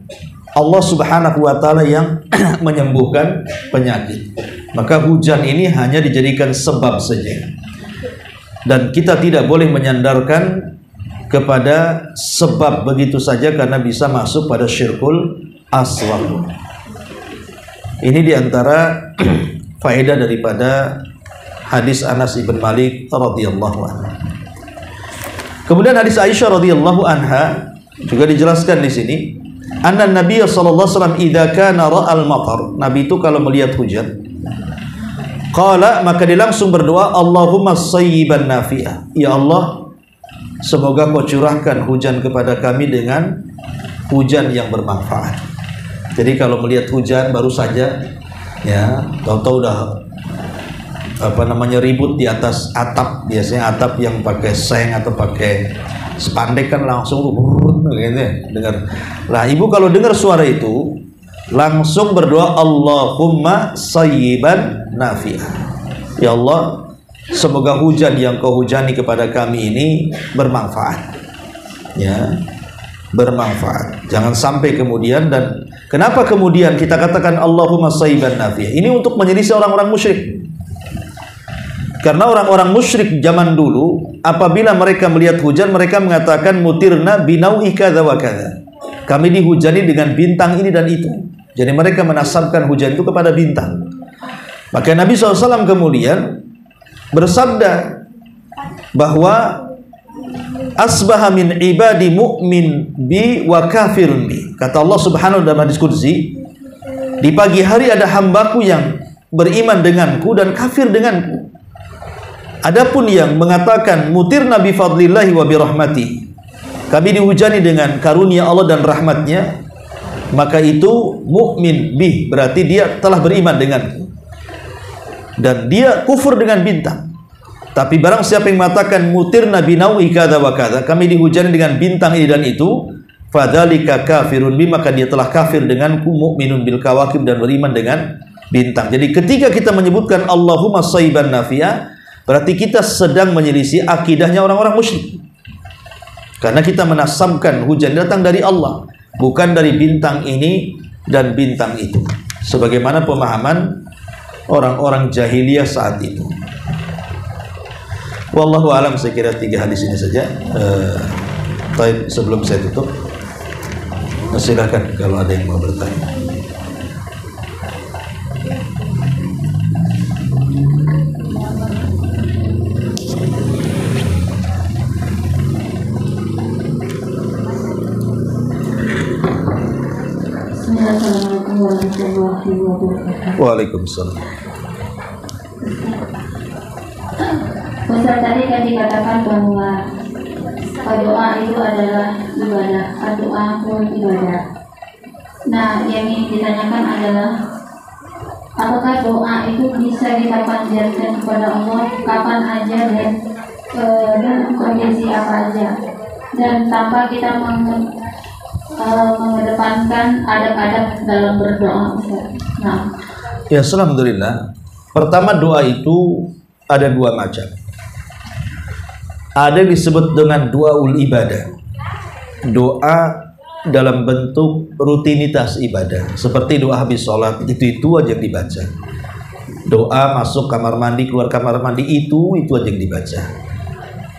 Allah Subhanahu wa taala yang menyembuhkan penyakit. Maka hujan ini hanya dijadikan sebab saja. Dan kita tidak boleh menyandarkan kepada sebab begitu saja karena bisa masuk pada syirkul asghar. Ini diantara faedah daripada hadis Anas ibn Malik radhiyallahu anhu. Kemudian hadis Aisyah radhiyallahu anha juga dijelaskan di sini, anna Nabi sallallahu alaihi wasallam idza kana ra'al matar, Nabi itu kalau melihat hujan, qala, maka dia langsung berdoa, Allahumma sayyiban nafi'ah, ya Allah, semoga kau curahkan hujan kepada kami dengan hujan yang bermanfaat. Jadi kalau melihat hujan baru saja, ya, tahu-tahu udah ribut di atas atap, biasanya atap yang pakai seng atau pakai spandek kan langsung gitu ya, dengar. Nah, ibu kalau dengar suara itu langsung berdoa, Allahumma sayyiban nafi'ah, ya Allah, semoga hujan yang kau hujani kepada kami ini bermanfaat, ya, bermanfaat. Jangan sampai kemudian, dan kenapa kemudian kita katakan Allahumma sayyiban nafi'ah? Ini untuk menyelisih orang-orang musyrik. Karena orang-orang musyrik zaman dulu apabila mereka melihat hujan, mereka mengatakan mutirna binau'i kadza wa kadza. Kami dihujani dengan bintang ini dan itu. Jadi mereka menasabkan hujan itu kepada bintang. Maka Nabi SAW kemudian bersabda bahwa asbaha min ibadi mu'min bi wa kafirun bi. Kata Allah Subhanahu wa taala dalam hadis qudsi, di pagi hari ada hambaku yang beriman denganku dan kafir denganku. Adapun yang mengatakan mutirna bi fadlillahi wa bi rahmati, kami dihujani dengan karunia Allah dan rahmatnya, maka itu mukmin bih, berarti dia telah beriman denganku, dan dia kufur dengan bintang. Tapi barang siapa yang mengatakan mutirna binawi kada wa kada, kami dihujani dengan bintang ini dan itu, fadzalika kafirun bi, maka dia telah kafir denganku, mukminun bil kawakib, dan beriman dengan bintang. Jadi ketika kita menyebutkan Allahumma shayban nafi'a, berarti kita sedang menyelisih akidahnya orang-orang musyrik. Karena kita menasabkan hujan datang dari Allah, bukan dari bintang ini dan bintang itu, sebagaimana pemahaman orang-orang jahiliyah saat itu. Wallahu alam, saya kira 3 hadis ini saja. Sebelum saya tutup, silakan kalau ada yang mau bertanya. Assalamualaikum warahmatullahi wabarakatuh. Waalaikumsalam. Ustaz, tadi kan dikatakan bahwa doa itu adalah ibadah, doa pun ibadah. Nah, yang ingin ditanyakan adalah apakah doa itu bisa kita panjatkan kepada Allah kapan aja dan dalam kondisi apa aja, dan tanpa kita mengedepankan adab-adab dalam berdoa, Ustaz. Nah, ya, alhamdulillah. Pertama, doa itu ada 2 macam. Ada yang disebut dengan doaul ibadah, doa dalam bentuk rutinitas ibadah, seperti doa habis sholat, itu aja yang dibaca. Doa masuk kamar mandi, keluar kamar mandi, itu aja yang dibaca.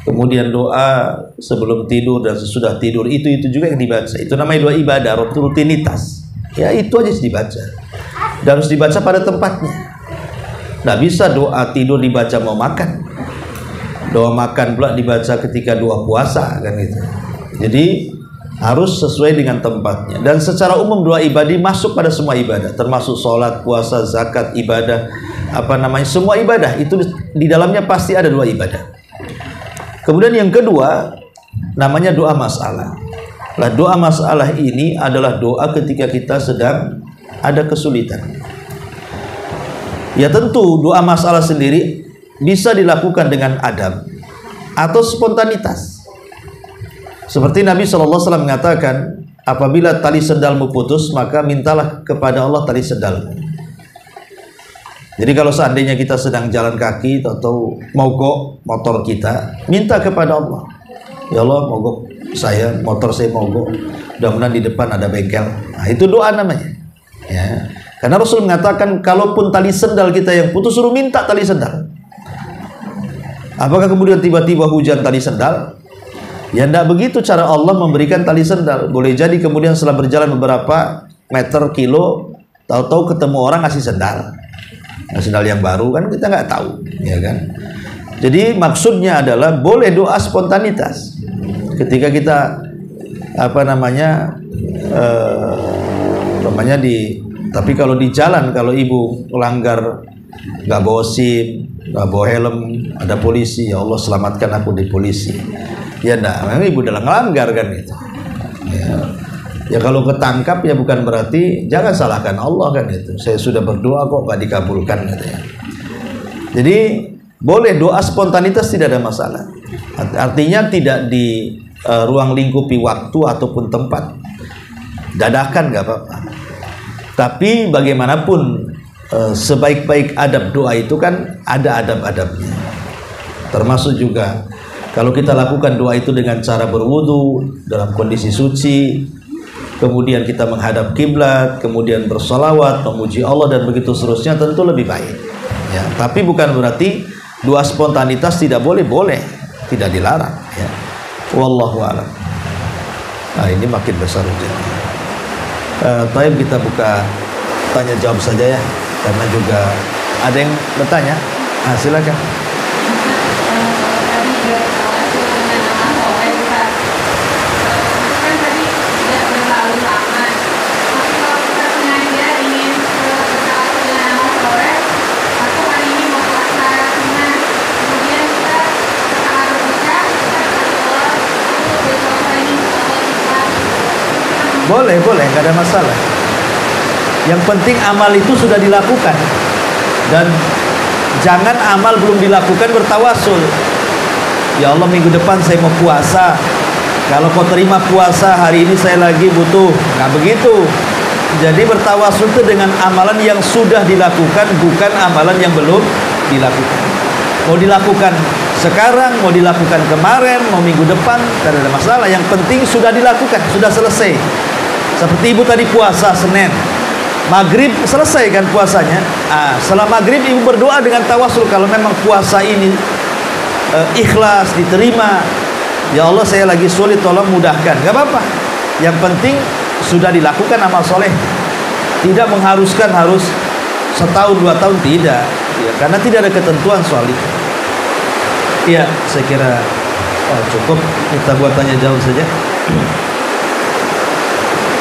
Kemudian doa sebelum tidur dan sesudah tidur, itu juga yang dibaca. Itu namanya doa ibadah, rutinitas. Ya, itu aja dibaca. Dan harus dibaca pada tempatnya. Nggak bisa doa tidur dibaca mau makan, doa makan pula dibaca ketika doa puasa, kan gitu. Jadi harus sesuai dengan tempatnya. Dan secara umum doa ibadah masuk pada semua ibadah, termasuk sholat, puasa, zakat, ibadah, semua ibadah itu di dalamnya pasti ada doa ibadah. Kemudian yang kedua namanya doa masalah. Nah, doa masalah ini adalah doa ketika kita sedang ada kesulitan. Ya, tentu doa masalah sendiri bisa dilakukan dengan adab atau spontanitas. Seperti Nabi SAW mengatakan, apabila tali sendalmu putus, maka mintalah kepada Allah tali sendalmu. Jadi kalau seandainya kita sedang jalan kaki atau mogok motor kita, minta kepada Allah, ya Allah, mogok saya, motor saya mogok, mudah-mudahan di depan ada bengkel. Nah, itu doa namanya. Ya. Karena Rasul mengatakan, kalaupun tali sendal kita yang putus, suruh minta tali sendal. Apakah kemudian tiba-tiba hujan tali sendal? Ya, tidak begitu cara Allah memberikan tali sendal. Boleh jadi kemudian setelah berjalan beberapa meter, kilo, tahu-tahu ketemu orang ngasih sendal. Nah, sendal yang baru, kan kita nggak tahu, ya kan? Jadi maksudnya adalah boleh doa spontanitas ketika kita tapi kalau di jalan, kalau ibu melanggar, nggak bawa SIM, nggak bawa helm, ada polisi, ya Allah selamatkan aku di polisi. Ya enggak, memang ibu dalam melanggar, kan itu. Ya kalau ketangkap ya bukan berarti jangan salahkan Allah, kan itu. Saya sudah berdoa kok nggak dikabulkan, katanya. Jadi boleh doa spontanitas, tidak ada masalah. Artinya tidak di ruang lingkupi waktu ataupun tempat. Dadakan nggak apa-apa. Tapi bagaimanapun sebaik-baik adab doa itu kan ada adab-adabnya. Termasuk juga kalau kita lakukan doa itu dengan cara berwudu dalam kondisi suci, kemudian kita menghadap kiblat, kemudian bersolawat, memuji Allah dan begitu seterusnya, tentu lebih baik. Ya, tapi bukan berarti doa spontanitas tidak boleh, tidak dilarang. Ya. Wallahu a'lam. Nah, ini makin besar hujannya. Taib, kita buka tanya jawab saja ya, karena juga ada yang bertanya. Nah, silakan. Boleh, nggak ada masalah. Yang penting amal itu sudah dilakukan. Dan jangan amal belum dilakukan bertawasul. Ya Allah, minggu depan saya mau puasa. Kalau kau terima puasa hari ini saya lagi butuh. Nggak begitu. Jadi bertawasul itu dengan amalan yang sudah dilakukan, bukan amalan yang belum dilakukan. Mau dilakukan sekarang, mau dilakukan kemarin, mau minggu depan, tidak ada masalah. Yang penting sudah dilakukan, sudah selesai. Seperti ibu tadi puasa Senin, maghrib selesai kan puasanya. Setelah maghrib ibu berdoa dengan tawasul, kalau memang puasa ini ikhlas, diterima. Ya Allah, saya lagi sulit, tolong mudahkan. Gak apa-apa. Yang penting sudah dilakukan amal soleh. Tidak mengharuskan harus setahun 2 tahun, tidak. Ya, karena tidak ada ketentuan soal itu. Ya, saya kira cukup. Kita buat tanya jawab saja.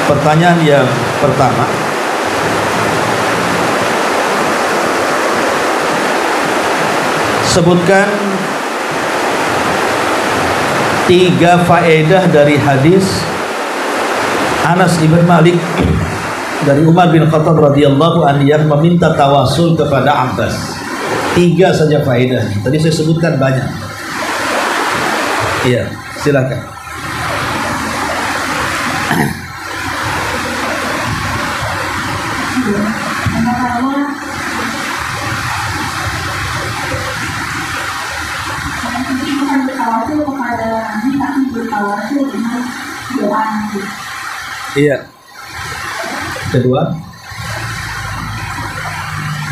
Pertanyaan yang pertama, sebutkan 3 faedah dari hadis Anas ibn Malik dari Umar bin Khattab radhiyallahu anhu yang meminta tawasul kepada Abbas. 3 saja faedahnya. Tadi saya sebutkan banyak. Iya, silakan. Iya. Kedua,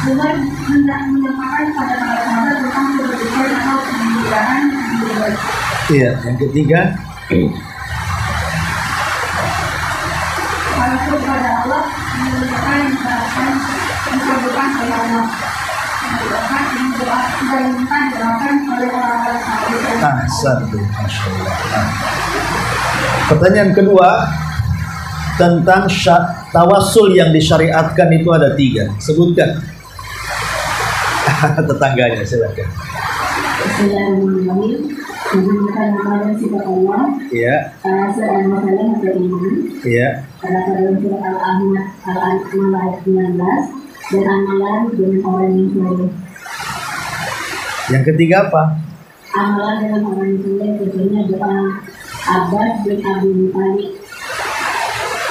Umar hendak menyampaikan pada para sahabat tentang keberdukaan atau kemudahan hidup. Iya. Yang ketiga, Tawasul pada Allah menunjukkan dikabulkan oleh Allah. Mendoakan oleh orang-orang saleh. satu, masya Allah. Pertanyaan kedua, tentang tawasul yang disyariatkan itu ada 3. Sebutkan. Tetangganya, silakan. Bismillahirrahmanirrahim. Menggunakan nama dan sifat Allah. Iya. Salam masalah atau iman. Iya. Pada dalam surat Al-Ahmad ayat 19 dan amalan dengan orang yang soleh. Yang ketiga apa? Amalan dengan orang yang soleh tentunya doa Abbas bin Abi Thalib.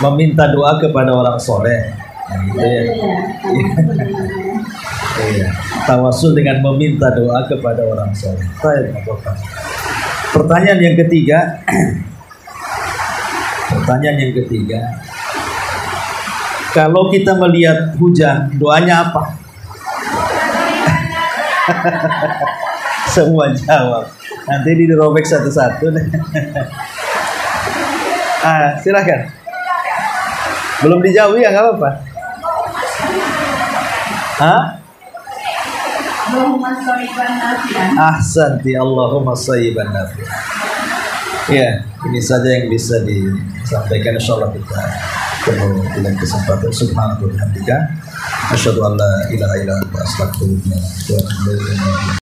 Meminta doa kepada orang soleh. Nah, gitu ya. Iya. Tawasul dengan meminta doa kepada orang soleh. Pertanyaan yang ketiga. Kalau kita melihat hujan, doanya apa? Semua jawab. Nanti dirobek satu-satu. Silakan. Belum dijawab ya, nggak apa-apa. Allahumma shayyiban nafi'an. Ahsanti, Allahumma shayyiban nafi'an. Ya, ini saja yang bisa disampaikan. Insyaallah kita ketemu di lain kesempatan. Subhanallah wa bihamdika, asyhadu an la ilaha illa anta, astaghfiruka wa atubu ilaik.